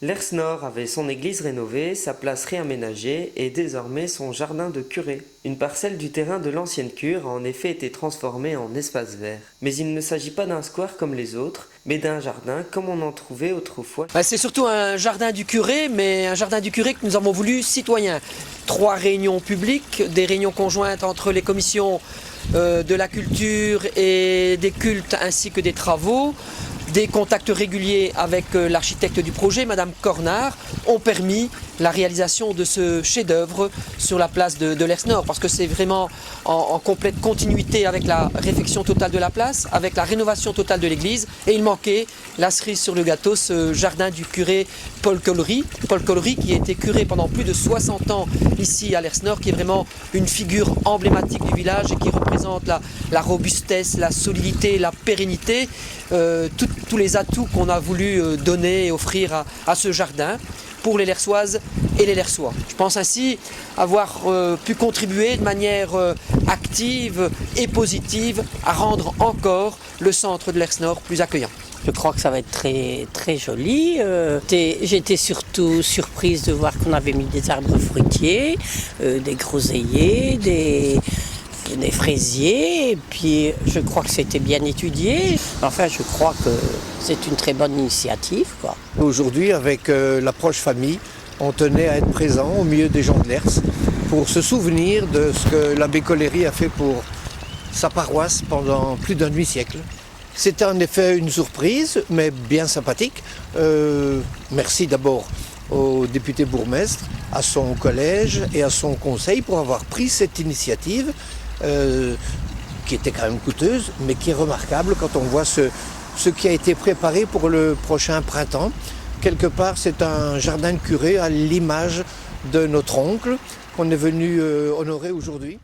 L'Hers Nord avait son église rénovée, sa place réaménagée et désormais son jardin de curé. Une parcelle du terrain de l'ancienne cure a en effet été transformée en espace vert. Mais il ne s'agit pas d'un square comme les autres, mais d'un jardin comme on en trouvait autrefois. C'est surtout un jardin du curé, mais un jardin du curé que nous avons voulu citoyen. 3 réunions publiques, des réunions conjointes entre les commissions de la culture et des cultes ainsi que des travaux. Des contacts réguliers avec l'architecte du projet, Madame Cornard, ont permis la réalisation de ce chef-d'œuvre sur la place de l'Hers Nord, parce que c'est vraiment en complète continuité avec la réfection totale de la place, avec la rénovation totale de l'église, et il manquait la cerise sur le gâteau, ce jardin du curé Paul Collery, qui a été curé pendant plus de 60 ans ici à l'Hers Nord, qui est vraiment une figure emblématique du village et qui représente la robustesse, la solidité, la pérennité, tous les atouts qu'on a voulu donner et offrir à ce jardin pour les Lersoises et les Lersois. Je pense ainsi avoir pu contribuer de manière active et positive à rendre encore le centre de l'Hers Nord plus accueillant. Je crois que ça va être très, très joli. J'étais surtout surprise de voir qu'on avait mis des arbres fruitiers, des groseilliers, des fraisiers, et puis je crois que c'était bien étudié. Enfin, je crois que c'est une très bonne initiative, quoi. Aujourd'hui, avec l'approche famille, on tenait à être présent au milieu des gens de l'Hers pour se souvenir de ce que l'abbé Collery a fait pour sa paroisse pendant plus d'un demi-siècle. C'était en effet une surprise, mais bien sympathique. Merci d'abord au député bourgmestre, à son collège et à son conseil pour avoir pris cette initiative qui était quand même coûteuse, mais qui est remarquable quand on voit ce qui a été préparé pour le prochain printemps. Quelque part, c'est un jardin de curé à l'image de notre oncle qu'on est venu honorer aujourd'hui.